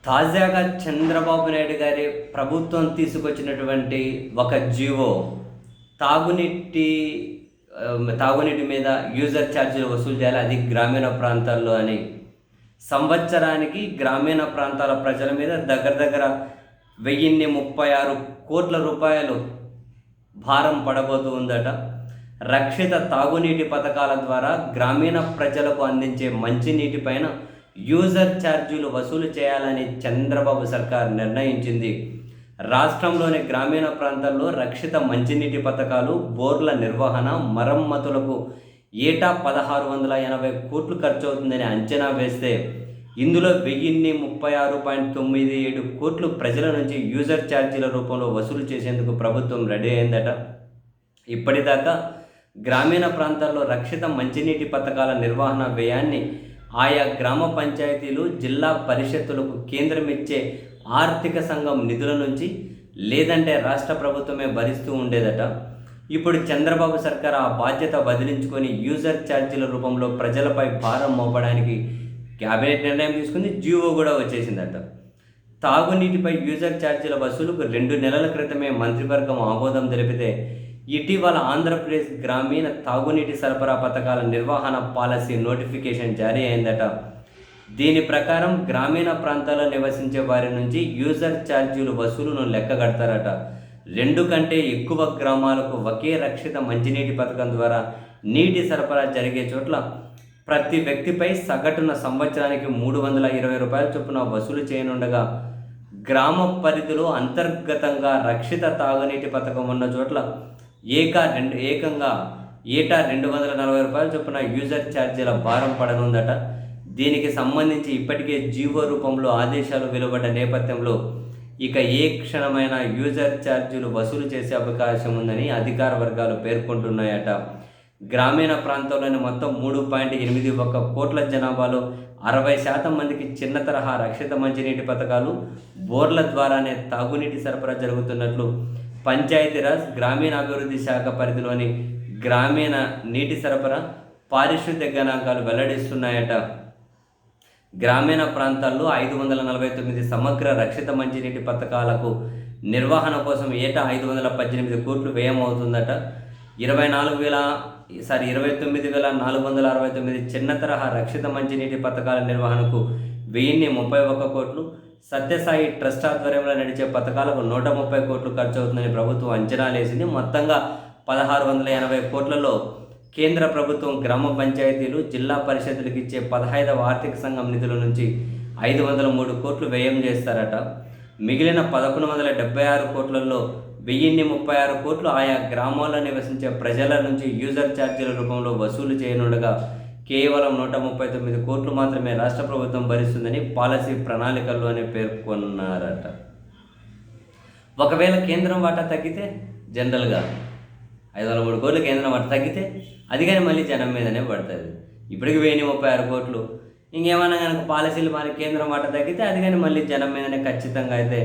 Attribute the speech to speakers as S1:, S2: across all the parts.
S1: తాజాగా చంద్రబాబు నాయుడు గారి ప్రభుత్వం తీసుకొచ్చినటువంటి ఒక జీవో తాగునీటి తాగునీటి మీద యూజర్ ఛార్జీలు వసూలు చేయాలి, అది గ్రామీణ ప్రాంతాల్లో అని. సంవత్సరానికి గ్రామీణ ప్రాంతాల ప్రజల మీద దగ్గర దగ్గర 1036 కోట్ల రూపాయలు భారం పడబోతూ ఉందట. రక్షిత తాగునీటి పథకాల ద్వారా గ్రామీణ ప్రజలకు అందించే మంచినీటిపైన యూజర్ ఛార్జీలు వసూలు చేయాలని చంద్రబాబు సర్కార్ నిర్ణయించింది. రాష్ట్రంలోని గ్రామీణ ప్రాంతాల్లో రక్షిత మంచినీటి పథకాలు, బోర్ల నిర్వహణ, మరమ్మతులకు ఏటా 1680 కోట్లు ఖర్చు అవుతుందని అంచనా వేస్తే ఇందులో 1036.97 కోట్లు ప్రజల నుంచి యూజర్ ఛార్జీల రూపంలో వసూలు చేసేందుకు ప్రభుత్వం రెడీ అయిందట. ఇప్పటిదాకా గ్రామీణ ప్రాంతాల్లో రక్షిత మంచినీటి పథకాల నిర్వహణ వ్యయాన్ని ఆయా గ్రామ పంచాయతీలు, జిల్లా పరిషత్తులకు కేంద్రం ఇచ్చే ఆర్థిక సంఘం నిధుల నుంచి లేదంటే రాష్ట్ర ప్రభుత్వమే భరిస్తూ ఉండేదట. ఇప్పుడు చంద్రబాబు సర్కార్ ఆ బాధ్యత వదిలించుకొని యూజర్ ఛార్జీల రూపంలో ప్రజలపై భారం మోపడానికి క్యాబినెట్ నిర్ణయం తీసుకుంది. జీవో కూడా వచ్చేసిందట. తాగునీటిపై యూజర్ ఛార్జీల వసూలుకు 2 నెలల క్రితమే మంత్రివర్గం ఆమోదం తెలిపితే ఇటీవల ఆంధ్రప్రదేశ్ గ్రామీణ తాగునీటి సరఫరా పథకాల నిర్వహణ పాలసీ నోటిఫికేషన్ జారీ అయిందట. దీని ప్రకారం గ్రామీణ ప్రాంతాల్లో నివసించే వారి నుంచి యూజర్ ఛార్జీలు వసూలును లెక్కగడతారట. 2 కంటే ఎక్కువ గ్రామాలకు ఒకే రక్షిత మంచినీటి పథకం ద్వారా నీటి సరఫరా జరిగే చోట్ల ప్రతి వ్యక్తిపై సగటున సంవత్సరానికి 320 రూపాయల చొప్పున వసూలు చేయనుండగా, గ్రామ పరిధిలో అంతర్గతంగా రక్షిత తాగునీటి పథకం ఉన్న చోట్ల ఏకంగా ఏటా 240 రూపాయల చొప్పున యూజర్ ఛార్జీల భారం పడనుందట. దీనికి సంబంధించి ఇప్పటికే జీవో రూపంలో ఆదేశాలు వెలువడ్డ నేపథ్యంలో ఇక ఏ క్షణమైన యూజర్ ఛార్జీలు వసూలు చేసే అవకాశం ఉందని అధికార వర్గాలు పేర్కొంటున్నాయట. గ్రామీణ ప్రాంతంలోని మొత్తం 3.81 కోట్ల జనాభాలో 60% మందికి చిన్న తరహా రక్షిత మంచినీటి పథకాలు, బోర్ల ద్వారానే తాగునీటి సరఫరా జరుగుతున్నట్లు పంచాయతీరాజ్, గ్రామీణాభివృద్ధి శాఖ పరిధిలోని గ్రామీణ నీటి సరఫరా, పారిశుద్ధ్య గణాంకాలు వెల్లడిస్తున్నాయట. గ్రామీణ ప్రాంతాల్లో 549 సమగ్ర రక్షిత మంచినీటి పథకాలకు నిర్వహణ కోసం ఏటా 518 కోట్లు వ్యయం అవుతుందట. 29,469 చిన్న తరహా రక్షిత మంచినీటి పథకాల నిర్వహణకు 1031 కోట్లు, సత్యసాయి ట్రస్ట్ ఆధ్వర్యంలో నడిచే పథకాలకు 130 కోట్లు ఖర్చు అవుతుందని ప్రభుత్వం అంచనాలేసింది. మొత్తంగా 1680 కోట్లలో కేంద్ర ప్రభుత్వం గ్రామ పంచాయతీలు, జిల్లా పరిషత్తులకు ఇచ్చే 15వ ఆర్థిక సంఘం నిధుల నుంచి 503 కోట్లు వ్యయం చేస్తారట. మిగిలిన 1176 కోట్లలో 1036 కోట్లు ఆయా గ్రామాల్లో నివసించే ప్రజల నుంచి యూజర్ ఛార్జీల రూపంలో వసూలు చేయనుండగా, కేవలం 139 కోట్లు మాత్రమే రాష్ట్ర ప్రభుత్వం భరిస్తుందని పాలసీ ప్రణాళికల్లోనే పేర్కొన్నారట. ఒకవేళ కేంద్రం వాటా తగ్గితే, జనరల్గా 503 కోట్లు కేంద్రం వాటా తగ్గితే అది కానీ మళ్ళీ జనం మీదనే పడుతుంది. ఇప్పటికి 1036 కోట్లు, ఇంకేమన్నా కనుక పాలసీలు మరి కేంద్రం వాటా తగ్గితే అది కానీ మళ్ళీ జనం మీదనే ఖచ్చితంగా అయితే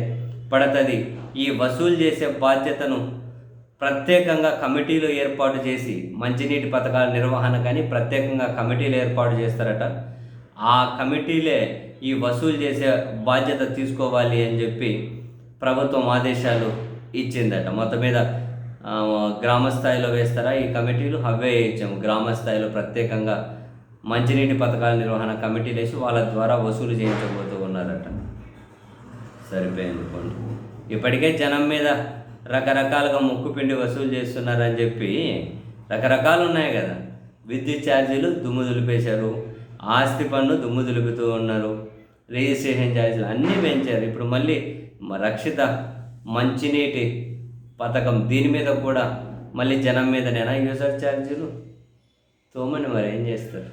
S1: పడుతుంది. ఈ వసూలు చేసే బాధ్యతను ప్రత్యేకంగా కమిటీలు ఏర్పాటు చేసి మంచినీటి పథకాల నిర్వహణ కానీ ప్రత్యేకంగా కమిటీలు ఏర్పాటు చేస్తారట. ఆ కమిటీలే ఈ వసూలు చేసే బాధ్యత తీసుకోవాలి అని చెప్పి ప్రభుత్వం ఆదేశాలు ఇచ్చిందట. మొత్తం మీద గ్రామ స్థాయిలో వేస్తారా ఈ కమిటీలు? అవే ఇచ్చాము. గ్రామ స్థాయిలో ప్రత్యేకంగా మంచినీటి పథకాల నిర్వహణ కమిటీలు వేసి వాళ్ళ ద్వారా వసూలు చేయించబోతూ ఉన్నారట. సరిపోయింది కొన్ని. ఇప్పటికే జనం మీద రకరకాలుగా ముక్కుపిండి వసూలు చేస్తున్నారని చెప్పి రకరకాలు ఉన్నాయి కదా. విద్యుత్ ఛార్జీలు దుమ్ము దులిపేశారు, ఆస్తి పన్ను దుమ్ము దులుపుతూ ఉన్నారు, రిజిస్ట్రేషన్ ఛార్జీలు అన్నీ పెంచారు. ఇప్పుడు మళ్ళీ రక్షిత మంచినీటి పథకం దీని మీద కూడా మళ్ళీ జనం మీదనేనా యూజర్ ఛార్జీలు? తోమని మరి ఏం చేస్తారు?